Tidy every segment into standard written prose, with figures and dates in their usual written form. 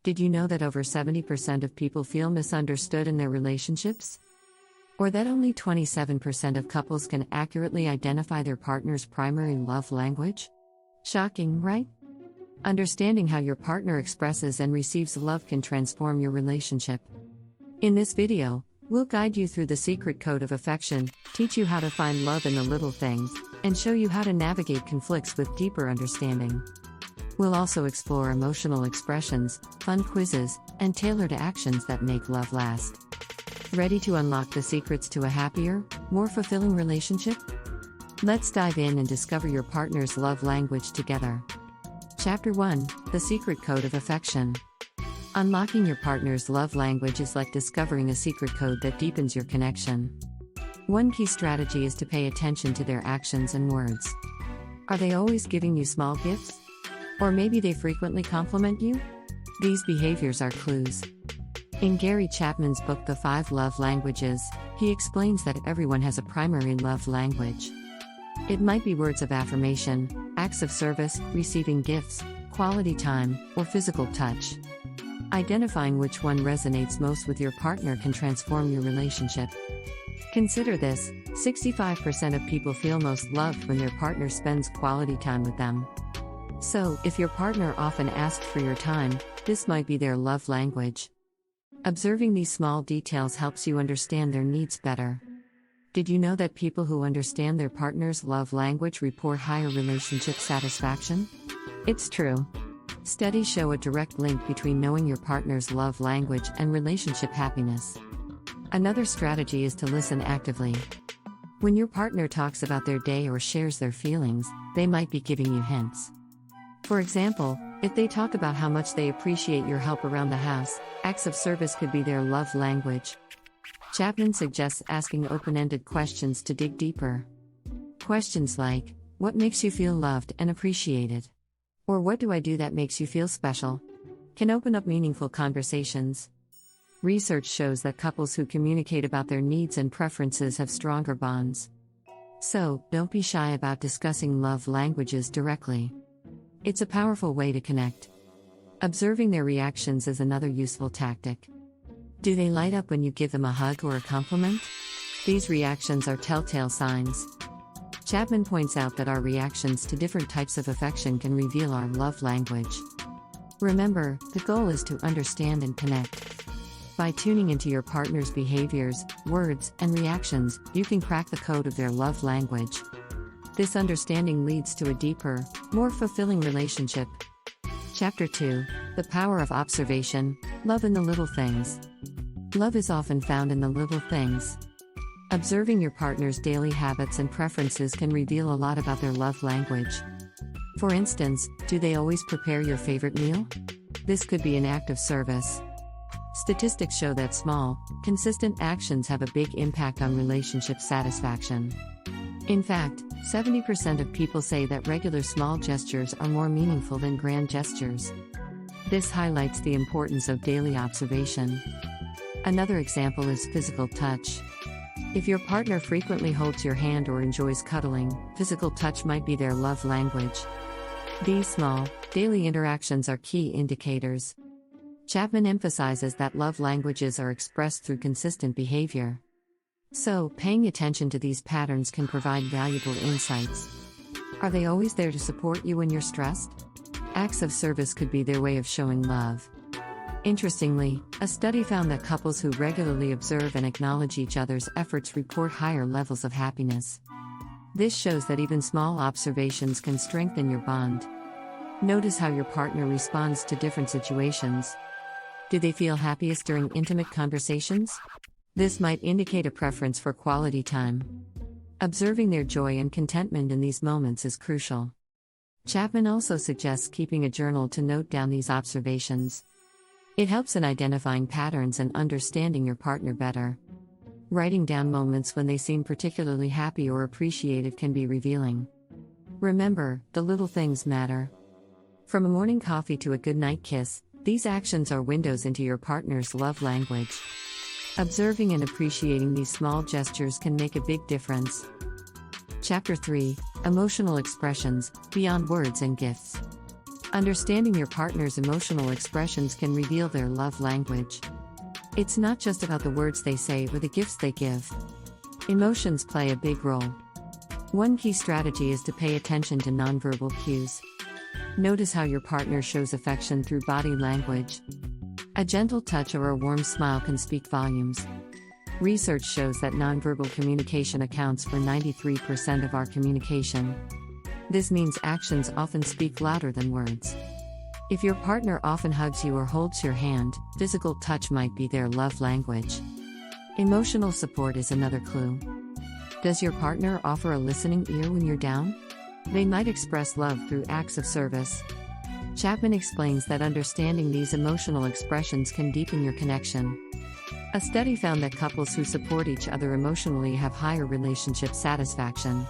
Did you know that over 70% of people feel misunderstood in their relationships? Or that only 27% of couples can accurately identify their partner's primary love language? Shocking, right? Understanding how your partner expresses and receives love can transform your relationship. In this video, we'll guide you through the secret code of affection, teach you how to find love in the little things, and show you how to navigate conflicts with deeper understanding. We'll also explore emotional expressions, fun quizzes, and tailored actions that make love last. Ready to unlock the secrets to a happier, more fulfilling relationship? Let's dive in and discover your partner's love language together. Chapter 1: The Secret Code of Affection. Unlocking your partner's love language is like discovering a secret code that deepens your connection. One key strategy is to pay attention to their actions and words. Are they always giving you small gifts? Or maybe they frequently compliment you? These behaviors are clues. In Gary Chapman's book The 5 Love Languages, he explains that everyone has a primary love language. It might be words of affirmation, acts of service, receiving gifts, quality time, or physical touch. Identifying which one resonates most with your partner can transform your relationship. Consider this: 65% of people feel most loved when their partner spends quality time with them. So, if your partner often asks for your time, this might be their love language. Observing these small details helps you understand their needs better. Did you know that people who understand their partner's love language report higher relationship satisfaction? It's true. Studies show a direct link between knowing your partner's love language and relationship happiness. Another strategy is to listen actively. When your partner talks about their day or shares their feelings, they might be giving you hints. For example, if they talk about how much they appreciate your help around the house, acts of service could be their love language. Chapman suggests asking open-ended questions to dig deeper. Questions like, "What makes you feel loved and appreciated?" Or "What do I do that makes you feel special?" can open up meaningful conversations. Research shows that couples who communicate about their needs and preferences have stronger bonds. So, don't be shy about discussing love languages directly. It's a powerful way to connect. Observing their reactions is another useful tactic. Do they light up when you give them a hug or a compliment? These reactions are telltale signs. Chapman points out that our reactions to different types of affection can reveal our love language. Remember, the goal is to understand and connect. By tuning into your partner's behaviors, words, and reactions, you can crack the code of their love language. This understanding leads to a deeper, more fulfilling relationship. Chapter 2: The Power of Observation, Love in the Little Things. Love is often found in the little things. Observing your partner's daily habits and preferences can reveal a lot about their love language. For instance, do they always prepare your favorite meal? This could be an act of service. Statistics show that small, consistent actions have a big impact on relationship satisfaction. In fact, 70% of people say that regular small gestures are more meaningful than grand gestures. This highlights the importance of daily observation. Another example is physical touch. If your partner frequently holds your hand or enjoys cuddling, physical touch might be their love language. These small, daily interactions are key indicators. Chapman emphasizes that love languages are expressed through consistent behavior. So, paying attention to these patterns can provide valuable insights. Are they always there to support you when you're stressed? Acts of service could be their way of showing love. Interestingly, a study found that couples who regularly observe and acknowledge each other's efforts report higher levels of happiness. This shows that even small observations can strengthen your bond. Notice how your partner responds to different situations. Do they feel happiest during intimate conversations? This might indicate a preference for quality time. Observing their joy and contentment in these moments is crucial. Chapman also suggests keeping a journal to note down these observations. It helps in identifying patterns and understanding your partner better. Writing down moments when they seem particularly happy or appreciated can be revealing. Remember, the little things matter. From a morning coffee to a goodnight kiss, these actions are windows into your partner's love language. Observing and appreciating these small gestures can make a big difference. Chapter 3: Emotional Expressions, Beyond Words and Gifts. Understanding your partner's emotional expressions can reveal their love language. It's not just about the words they say or the gifts they give. Emotions play a big role. One key strategy is to pay attention to nonverbal cues. Notice how your partner shows affection through body language. A gentle touch or a warm smile can speak volumes. Research shows that nonverbal communication accounts for 93% of our communication. This means actions often speak louder than words. If your partner often hugs you or holds your hand, physical touch might be their love language. Emotional support is another clue. Does your partner offer a listening ear when you're down? They might express love through acts of service. Chapman explains that understanding these emotional expressions can deepen your connection. A study found that couples who support each other emotionally have higher relationship satisfaction.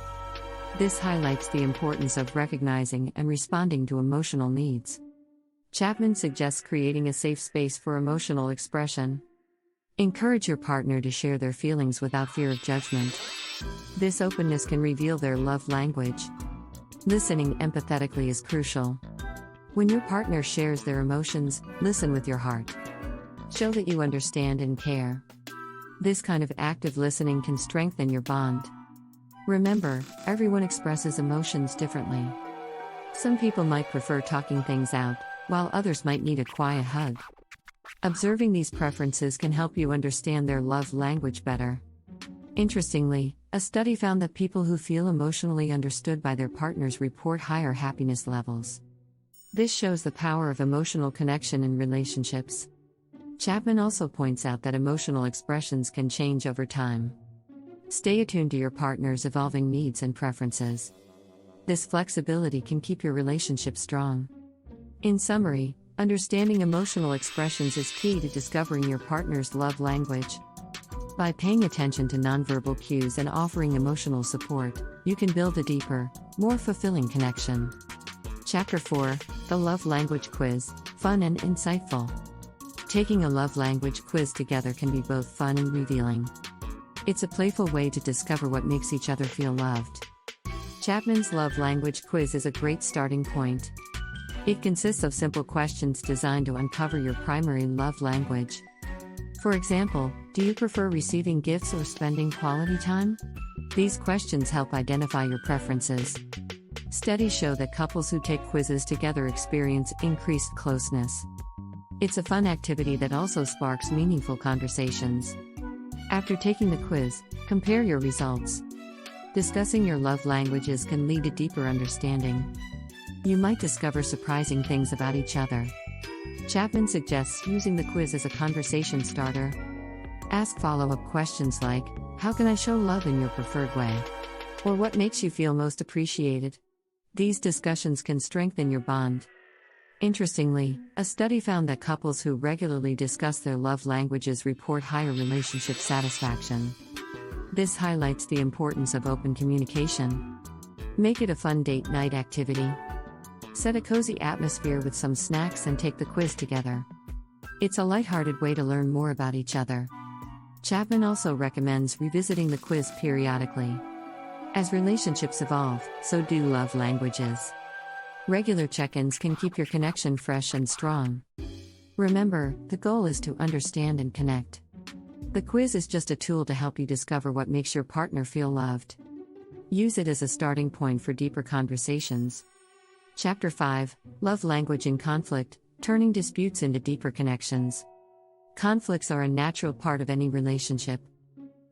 This highlights the importance of recognizing and responding to emotional needs. Chapman suggests creating a safe space for emotional expression. Encourage your partner to share their feelings without fear of judgment. This openness can reveal their love language. Listening empathetically is crucial. When your partner shares their emotions, listen with your heart. Show that you understand and care. This kind of active listening can strengthen your bond. Remember, everyone expresses emotions differently. Some people might prefer talking things out, while others might need a quiet hug. Observing these preferences can help you understand their love language better. Interestingly, a study found that people who feel emotionally understood by their partners report higher happiness levels. This shows the power of emotional connection in relationships. Chapman also points out that emotional expressions can change over time. Stay attuned to your partner's evolving needs and preferences. This flexibility can keep your relationship strong. In summary, understanding emotional expressions is key to discovering your partner's love language. By paying attention to nonverbal cues and offering emotional support, you can build a deeper, more fulfilling connection. Chapter 4: The Love Language Quiz, Fun and Insightful. Taking a love language quiz together can be both fun and revealing. It's a playful way to discover what makes each other feel loved. Chapman's Love Language Quiz is a great starting point. It consists of simple questions designed to uncover your primary love language. For example, do you prefer receiving gifts or spending quality time? These questions help identify your preferences. Studies show that couples who take quizzes together experience increased closeness. It's a fun activity that also sparks meaningful conversations. After taking the quiz, compare your results. Discussing your love languages can lead to deeper understanding. You might discover surprising things about each other. Chapman suggests using the quiz as a conversation starter. Ask follow-up questions like, how can I show love in your preferred way? Or what makes you feel most appreciated? These discussions can strengthen your bond. Interestingly, a study found that couples who regularly discuss their love languages report higher relationship satisfaction. This highlights the importance of open communication. Make it a fun date night activity. Set a cozy atmosphere with some snacks and take the quiz together. It's a lighthearted way to learn more about each other. Chapman also recommends revisiting the quiz periodically. As relationships evolve, so do love languages. Regular check-ins can keep your connection fresh and strong. Remember, the goal is to understand and connect. The quiz is just a tool to help you discover what makes your partner feel loved. Use it as a starting point for deeper conversations. Chapter 5: Love Language in Conflict, Turning Disputes into Deeper Connections. Conflicts are a natural part of any relationship.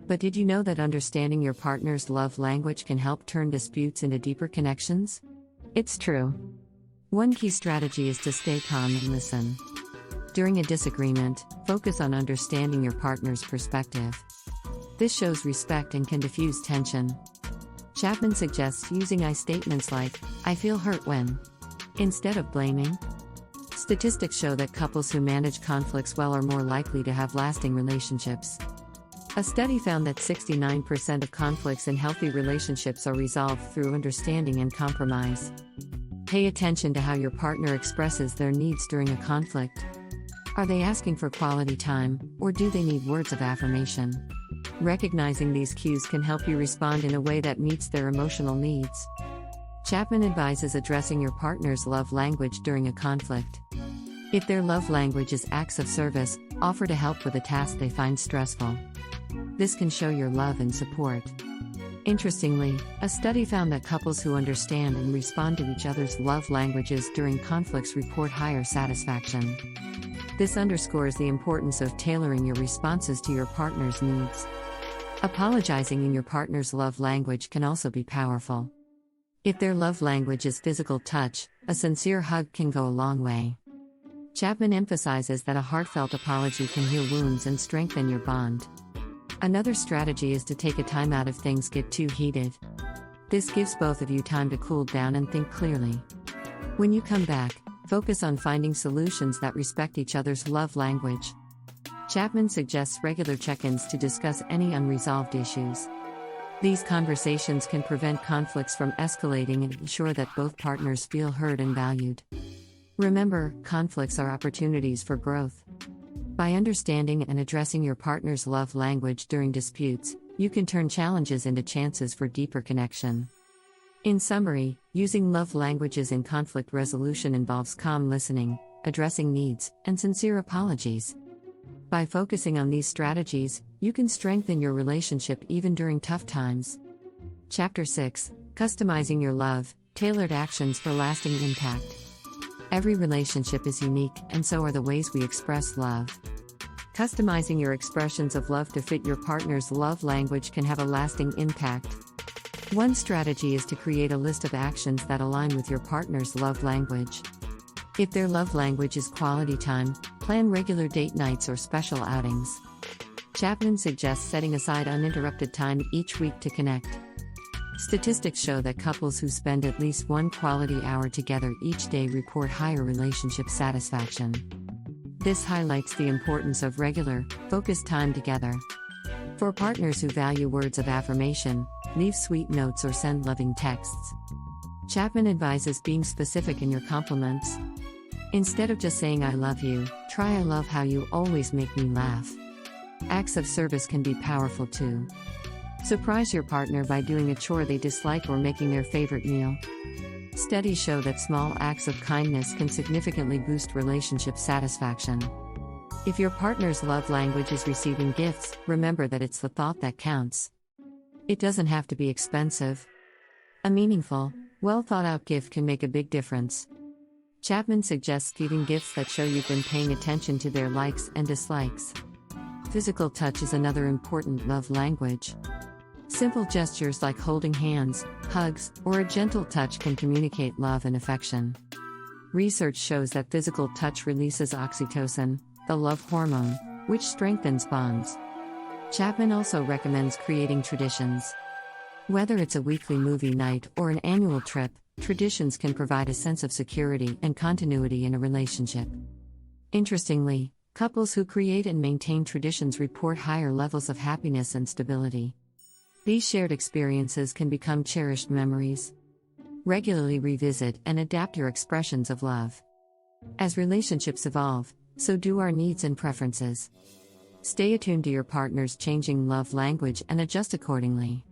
But did you know that understanding your partner's love language can help turn disputes into deeper connections? It's true. One key strategy is to stay calm and listen. During a disagreement, focus on understanding your partner's perspective. This shows respect and can diffuse tension. Chapman suggests using I statements like, I feel hurt when, instead of blaming. Statistics show that couples who manage conflicts well are more likely to have lasting relationships. A study found that 69% of conflicts in healthy relationships are resolved through understanding and compromise. Pay attention to how your partner expresses their needs during a conflict. Are they asking for quality time, or do they need words of affirmation? Recognizing these cues can help you respond in a way that meets their emotional needs. Chapman advises addressing your partner's love language during a conflict. If their love language is acts of service, offer to help with a task they find stressful. This can show your love and support. Interestingly, a study found that couples who understand and respond to each other's love languages during conflicts report higher satisfaction. This underscores the importance of tailoring your responses to your partner's needs. Apologizing in your partner's love language can also be powerful. If their love language is physical touch, a sincere hug can go a long way. Chapman emphasizes that a heartfelt apology can heal wounds and strengthen your bond. Another strategy is to take a time out if things get too heated. This gives both of you time to cool down and think clearly. When you come back, focus on finding solutions that respect each other's love language. Chapman suggests regular check-ins to discuss any unresolved issues. These conversations can prevent conflicts from escalating and ensure that both partners feel heard and valued. Remember, conflicts are opportunities for growth. By understanding and addressing your partner's love language during disputes, you can turn challenges into chances for deeper connection. In summary, using love languages in conflict resolution involves calm listening, addressing needs, and sincere apologies. By focusing on these strategies, you can strengthen your relationship even during tough times. Chapter 6: Customizing Your Love, Tailored Actions for Lasting Impact. Every relationship is unique, and so are the ways we express love. Customizing your expressions of love to fit your partner's love language can have a lasting impact. One strategy is to create a list of actions that align with your partner's love language. If their love language is quality time, plan regular date nights or special outings. Chapman suggests setting aside uninterrupted time each week to connect. Statistics show that couples who spend at least one quality hour together each day report higher relationship satisfaction. This highlights the importance of regular, focused time together. For partners who value words of affirmation, leave sweet notes or send loving texts. Chapman advises being specific in your compliments. Instead of just saying "I love you," try "I love how you always make me laugh." Acts of service can be powerful too. Surprise your partner by doing a chore they dislike or making their favorite meal. Studies show that small acts of kindness can significantly boost relationship satisfaction. If your partner's love language is receiving gifts, remember that it's the thought that counts. It doesn't have to be expensive. A meaningful, well-thought-out gift can make a big difference. Chapman suggests giving gifts that show you've been paying attention to their likes and dislikes. Physical touch is another important love language. Simple gestures like holding hands, hugs, or a gentle touch can communicate love and affection. Research shows that physical touch releases oxytocin, the love hormone, which strengthens bonds. Chapman also recommends creating traditions. Whether it's a weekly movie night or an annual trip, traditions can provide a sense of security and continuity in a relationship. Interestingly, couples who create and maintain traditions report higher levels of happiness and stability. These shared experiences can become cherished memories. Regularly revisit and adapt your expressions of love. As relationships evolve, so do our needs and preferences. Stay attuned to your partner's changing love language and adjust accordingly.